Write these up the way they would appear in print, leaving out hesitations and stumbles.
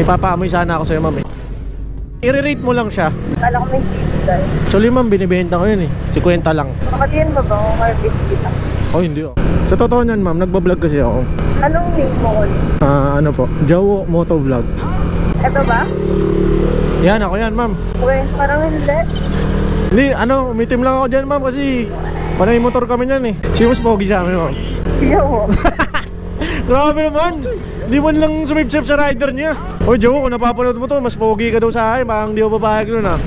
May papaamoy sana ako sa'yo, ma'am eh. I-rate mo lang siya. Kala ko may season. Actually, ma'am, binibenta ko yun eh. 50 lang. Makadiyan ba ba kung kaya bisita? Oh, hindi oh. Sa totoo niyan, ma'am, nagbablog kasi ako. Anong link mo ko? Ano po? Jowo Motovlog. Ito ba? Yan, ako yan, ma'am. Okay, parang hindi. Hindi, umitim lang ako dyan, ma'am, kasi panay motor kami niyan eh. Sino mas pogi sa amin, ma'am? Siya mo. Grabe naman. Di man lang sumipsip sa rider niya. Oy, Jowo, kung napapanood mo to, mas pogi ka daw sa akin. Parang di ko papayag nun ah.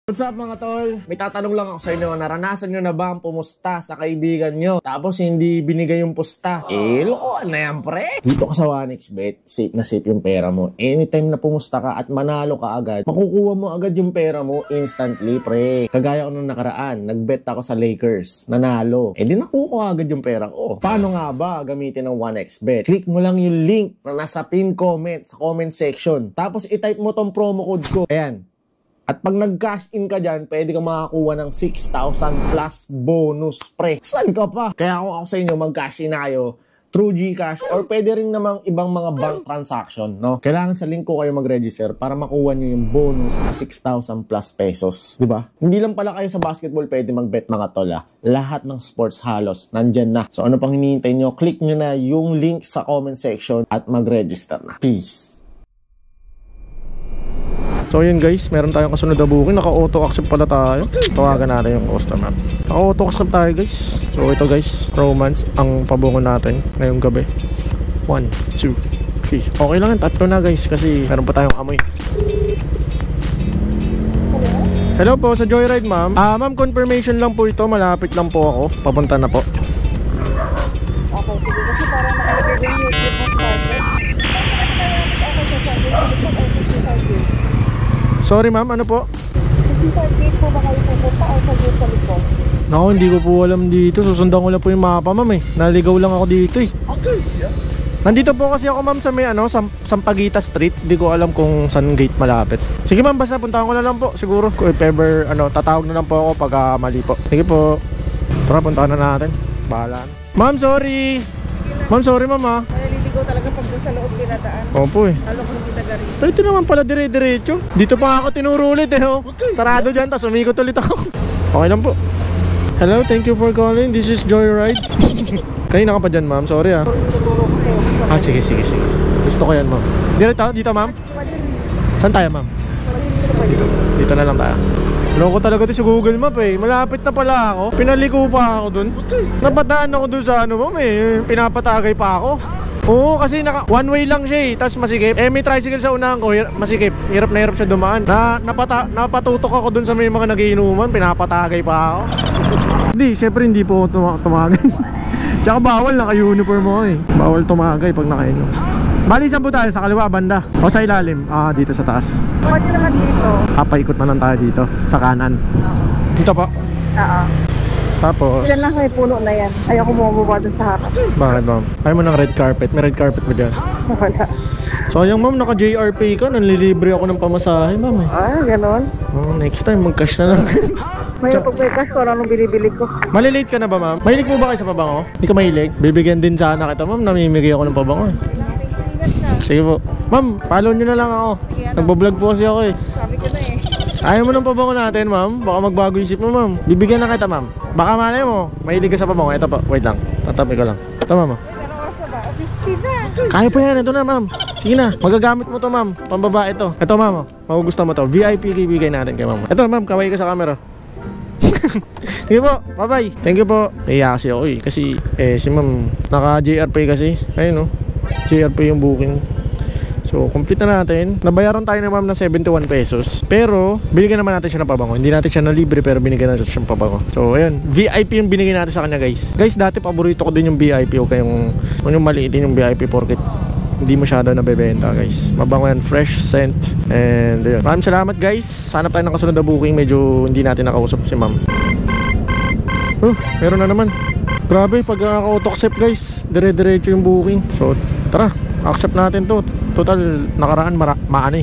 What's up mga tol? May tatanong lang ako sa inyo. Naranasan nyo na ba ang pumusta sa kaibigan nyo? Tapos hindi binigay yung pusta? Lokohan na yan, pre! Dito ka sa 1xBet, safe na safe yung pera mo. Anytime na pumusta ka at manalo ka agad, makukuha mo agad yung pera mo instantly, pre. Kagaya ko nung nakaraan, nagbet ako sa Lakers, nanalo. Di nakukuha agad yung pera ko. Paano nga ba gamitin ng 1xBet? Click mo lang yung link na nasa pin comment sa comment section. Tapos itype mo tong promo code ko. Ayan. At pag nag-cash in ka dyan, pwede ka makakuha ng 6,000 plus bonus, pre. Saan ka pa? Kaya ako sa inyo, mag-cash in na kayo through GCash or pwede rin namang ibang mga bank transaction, no? Kailangan sa link ko kayo mag-register para makuha nyo yung bonus na 6,000 plus pesos. Diba? Hindi lang pala kayo sa basketball pwede mag-bet mga tola. Lahat ng sports halos, nandyan na. So ano pang hinihintay nyo? Click nyo na yung link sa comment section at mag-register na. Peace! So yun guys, meron tayong kasunod na booking. Naka-auto accept pala tayo. Tawagan natin yung customer. Naka-auto accept tayo guys. So ito guys, romance ang pabungon natin ngayong gabi. 1, 2, 3. Okay lang yan, tatlo na guys kasi meron pa tayong amoy. Hello po, sa Joyride ma'am. Ma'am, confirmation lang po ito. Malapit lang po ako. Papunta na po. Okay, sige kasi parang nakalagay yung YouTube mo sa Sorry ma'am, ano po? sa gate po ba kayo pupunta o sa gate sa likod? Naku, hindi ko po alam dito. Susundan ko lang po yung mapa ma'am eh. Naligaw lang ako dito eh. Okay. Nandito po kasi ako ma'am sa may Sampaguita Street. Hindi ko alam kung saan gate malapit. Sige ma'am, basta puntahan ko na lang po. Siguro if ever tatawag na lang po ako pag mali po. Sige po. Tara, puntahan na natin. Bahala na. Ma'am, sorry. Ma'am, sorry ma'am ha. Naliligaw talaga pag sa loob pinadaan. Opo eh. Lalo kung kita gari. Ito naman pala dire-diretso. Dito pa ako tinuro ulit eh oh. Sarado dyan, tapos umikot ulit ako. Okay lang po. Hello, thank you for calling. This is Joyride. Kanina ka pa dyan ma'am, sorry ah. Sige. Gusto ko yan ma'am. Dito ma'am? Saan tayo ma'am? Dito na lang tayo. Loko talaga ito sa Google Map eh. Malapit na pala ako. Pinaliko pa ako dun. Napadaan ako dun sa ma'am eh. Pinapatagay pa ako. Oo, kasi one way lang siya eh. Tapos masikip. May tricycle sa unahan ko, masikip. Hirap na hirap siya dumaan. Napatutok ako dun sa may mga nagiinuman. Pinapatagay pa ako. Hindi, syempre hindi po tumagay. Tsaka bawal, naka-uniform ako eh. Bawal tumagay pag nakainom. Bali, saan po tayo? Sa kaliwa, banda? O sa ilalim? Dito sa taas. Pwede naman dito. Paikot na lang tayo dito, sa kanan. Dito po? Oo. Tapos? Diyan lang may puno na yan. Ayoko bumababa dun sa harap. Bakit ma'am? Ayaw mo ng red carpet? May red carpet ba dyan? Wala. Sayang ma'am, naka-JRP ka. Nanlilibre ako ng pamasahe ma'am eh. Ganon. Next time, mag-cash na lang. May pag may cash ko, anong binibili ko. Malilate ka na ba ma'am? Mahilig mo ba kayo sa pabango? Hindi ka mahilig? Bibigyan din sana kita ma'am. Namimigay ako ng pabango eh. Sige po. Ma'am, follow nyo na lang ako. Nagbablog po kasi ako eh. Sabi ko na eh. Ayaw mo ng pabango natin ma'am. Baka magbago isip mo ma'am. Bibigyan na kita ma'am. Baka malay mo, mahilig ka sa pabango. Ito po, wait lang. Tatabi ko lang. Ito ma'am. Pero oras na ba? 50 na. Kaya pa yan, ito na ma'am. Sige na, magagamit mo to ma'am. Pambaba ito. Ito ma'am, magugustuhan mo to. VIP ibigay natin kay ma'am. Ito ma'am, kaway ka sa camera. Sige po, bye bye. Thank you po. Naiya kasi ako eh. Kasi si ma'am naka JRP kasi. Ayun no, JRP yung booking. So complete na natin. Nabayaran tayo ng ma'am ng 71 pesos. Pero binigyan naman natin siya ng pabango. Hindi natin siya na libre pero binigyan natin siya ng pabango. So ayun, VIP yung binigyan natin sa kanya guys. Guys, dati paborito ko din yung VIP. Okay, yung maliitin yung VIP porket hindi masyado nabebenta guys. Mabango yan, fresh scent. And ayun, maraming salamat guys. Sana tayo ng kasunod na booking. Medyo hindi natin nakausap si ma'am. Meron na naman. Grabe, pag naka-auto accept guys, dire-diretso yung booking. So tara, accept natin to. Total, nakaraan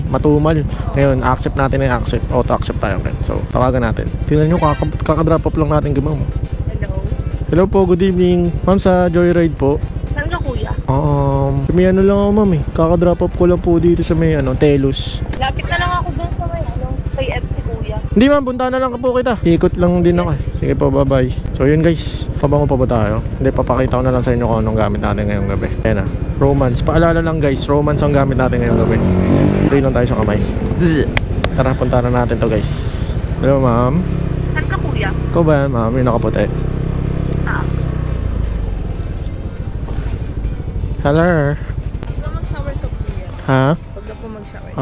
matumal. Ngayon, accept natin yung accept. Auto-accept tayo. So, tawagan natin. Tingnan nyo, kakadrop up lang natin kay ma'am. Hello. Hello po, good evening. Ma'am, sa Joyride po. Saan ka kuya? May ano lang ako ma'am eh. Kaka-drop off ko lang po dito sa may Telos. Lapit na lang ako doon sa may kay FC Kuya. Hindi ma'am, punta na lang po kita. Ikot lang din ako eh. Sige po, bye-bye. So yun guys, pabango pa ba tayo? Hindi, papakita ko na lang sa inyo kung anong gamit natin ngayong gabi. Ayan na, Romance. Paalala lang guys, Romance ang gamit natin ngayong gabi. Tuloy lang tayo sa kamay. Tara, punta na natin to guys. Hello ma'am. Saan ka Kuya? Ikaw ba yan ma'am? Yung nakaputi. Hello. Pag na mag-shower ka Kuya. Ha? Pag na po mag-shower.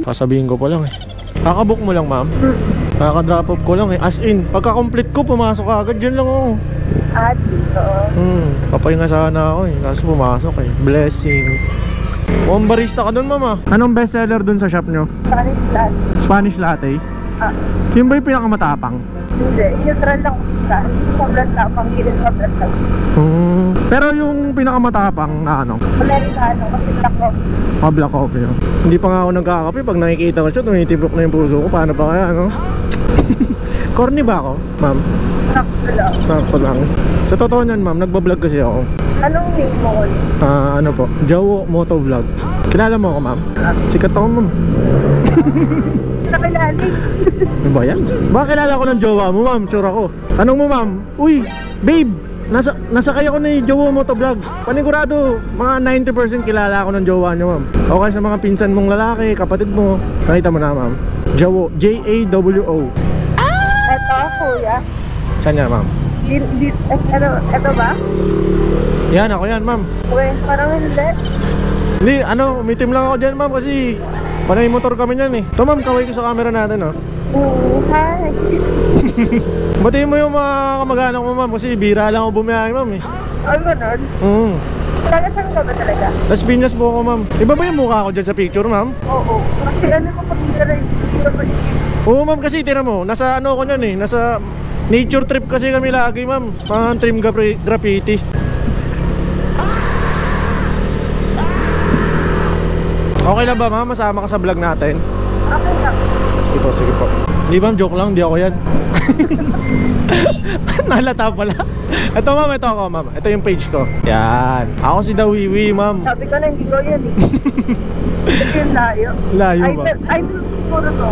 Sasabihin ko pa lang eh. Kakabook mo lang ma'am. Kaka-drop off ko lang eh. As in, pagka-complete ko, pumasok ka agad. Dyan lang ako. Dito. Papahinga sana ako eh. Kaso pumasok eh. Blessing. Mukhang barista ka dun mama. Anong bestseller dun sa shop nyo? Spanish latte. Spanish latte? Yun ba yung pinakamatapang? Hindi. Neutral lang sa sobrang tapang. Hindi sobrang tapang. Pero yung pinakamatapang na ano? Amerikano kasi black coffee. Black coffee yun. Hindi pa nga ako nagkakape. Pag nakikita ko siya, tumitibok na yung puso ko. Paano pa kaya ano? Corny ba ako, ma'am? Sakto lang. Sa totoo niyan ma'am, nagbablog kasi ako. Anong name mo ko? Ano po? Jowo Moto Vlog. Kilala mo ako ma'am? Sikat ako ma'am. Nakilali. Ano ba yan? Baka kilala ko ng jowa mo ma'am, tsura ko. Tanong mo ma'am, uy, babe, nasakay ako ni Jowo Moto Vlog. Panigurado, mga 90% kilala ako ng jowa niyo ma'am. O kaya sa mga pinsan mong lalaki, kapatid mo, nakita mo na ma'am. Jowo, J-A-W-O. Eto, Kuya. Saan yan ma'am? Eto ba? Yan, ako yan ma'am. Uy, parang hindi. Hindi, umitim lang ako dyan ma'am kasi panay motor kami niyan eh. Ito ma'am, kaway ko sa camera natin oh. Hi. Batiin mo yung mga kamag-anak mo ma'am kasi bira lang ako bumiyahe ma'am eh. Ano nun? Talaga saan ka ba talaga? Las Piñas po ako ma'am. Iba ba yung mukha ko dyan sa picture ma'am? Oo. Kasi ano ko pag Oo ma'am, kasi tira mo, nasa ano ko niyan eh. Nasa nature trip kasi kami lagi ma'am. Mga trim graffiti. Okay lang ba ma'am? Masama ka sa vlog natin? Okay lang. Sige po. Hindi ma'am, joke lang, hindi ako yan. Nalata pala. Ito ma'am, ito ako ma'am. Ito yung page ko. Yan. Ako si Dawiwi ma'am. Sabi ko na hindi ko yan eh. Kasi yung layo. Layo ba? Idol siguro to.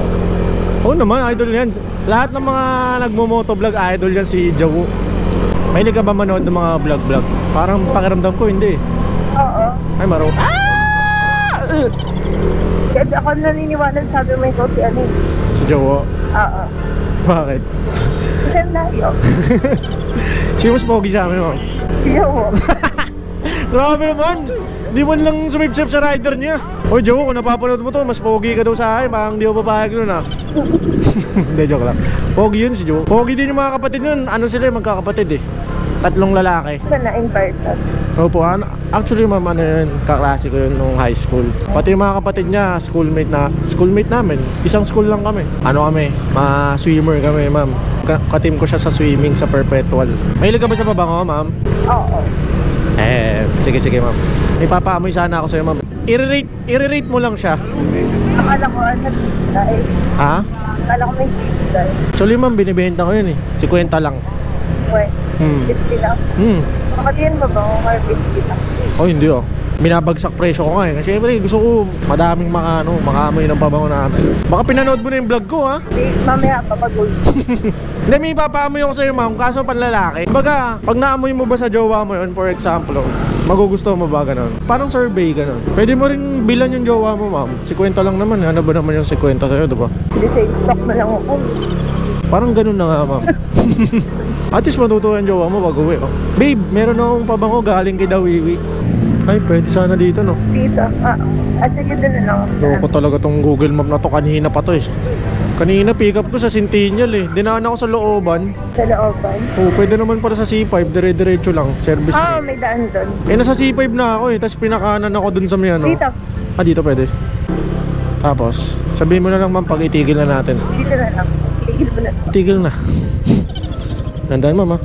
Oo naman, idol yan. Lahat ng mga nagmo-motovlog, idol yan si Jowo. Mahilig ka ba manood ng mga vlog-vlog? Parang pakiramdam ko, hindi. Oo. Ay, maro. Kasi ako naniniwala sabi mo ikaw si ano. Si Jowo? Oo. Bakit? Kasi ang layo. Sino mas pogi sa amin, ma'am? Si Jowo. Grabe naman! Di man lang sumipsip sa rider niya. Oy, Jowo, kung napapanood mo to, mas pogi ka daw sa akin. Parang di ko papayag nun ah. Hindi, joke lang. Pogi yun si Jowo. Pogi din yung mga kapatid nun. Ano sila, magkakapatid eh. 3 lalaki. Sana in person. Opo, actually ma'am, ano yun, kaklase ko yun nung high school. Pati yung mga kapatid niya, schoolmate namin. Isang school lang kami. Ano kami, mga swimmer kami ma'am. Ka-team ko siya sa swimming sa Perpetual. Mahilig ka ba sa pabango ma'am? Oo. Sige ma'am. May papaamoy sana ako sa'yo ma'am. I-rate mo lang siya. Akala ko ano dahil. Ha? Akala ko may dahil. Actually ma'am, binibenta ko yun eh. 50 lang. Uy, 50 lang. Bakit yun ba ba kung kaya 50 lang? Oh, hindi oh. Binabagsak presyo ko nga eh. Kasi syempre gusto ko madaming makaamoy ng pabango natin. Baka pinanood mo na yung vlog ko ha? Mamaya papagul. Hindi, may ipapaamoy ako sa'yo ma'am, kaso panlalaki. Baga, pag naamoy mo ba sa jowa mo yun, for example, magugusto mo ba ganun? Parang survey ganun. Pwede mo rin bilan yung jowa mo ma'am. 50 lang naman, ano ba naman yung 50 sa'yo, diba? Hindi sa stock na lang ako. Parang ganun na nga ma'am. At least matutuwa yung jowa mo pag uwi oh. Babe, meron akong pabango galing kay Dawiwi. Ay, pwede sana dito no? Dito? Sige doon na lang. Loko talaga tong Google Map na to, kanina pa to eh. Kanina pick up ko sa Centennial eh. Dinaan ako sa looban. Sa looban? Oo, pwede naman para sa C5, dire-diretso lang, service. May daan doon. Nasa C5 na ako eh, tapos pinakanan ako dun sa may ano. Dito? Dito pwede. Tapos, sabihin mo na lang ma'am, pag itigil na natin. Dito na lang. Tigil mo na. Tigil na. Nandaan ma'am ha.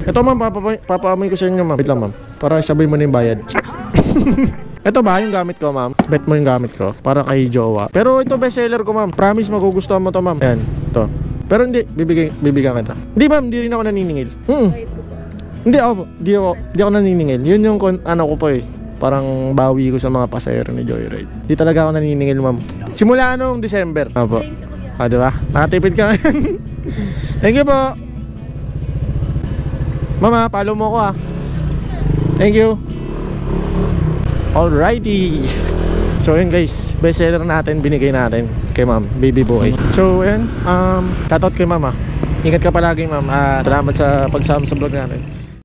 Ito ma'am, papaamoy ko sa inyo ma'am. Wait lang ma'am, para sabay mo na yung bayad. Ito ba yung gamit ko ma'am? Bet mo yung gamit ko para kay jowa. Pero ito bestseller ko ma'am. Promise magugustuhan mo to ma'am. Ayan, ito. Pero hindi, bibigyan kita. Hindi ma'am, hindi rin ako naniningil. Hindi ako naniningil. Yun yung ano ko po eh. Parang bawi ko sa mga pasahero ni Joyride. Di talaga ako naniningil, ma'am. Simula nung December. Opo. Diba? Nakatipid ka. Thank you po. Mama, follow mo ko ah. Thank you. Alrighty. So yun guys, bestseller natin binigay natin kay ma'am, baby boy. So yun, shoutout kay ma'am ah. Ingat ka palagi ma'am. Salamat sa pagsama sa vlog natin.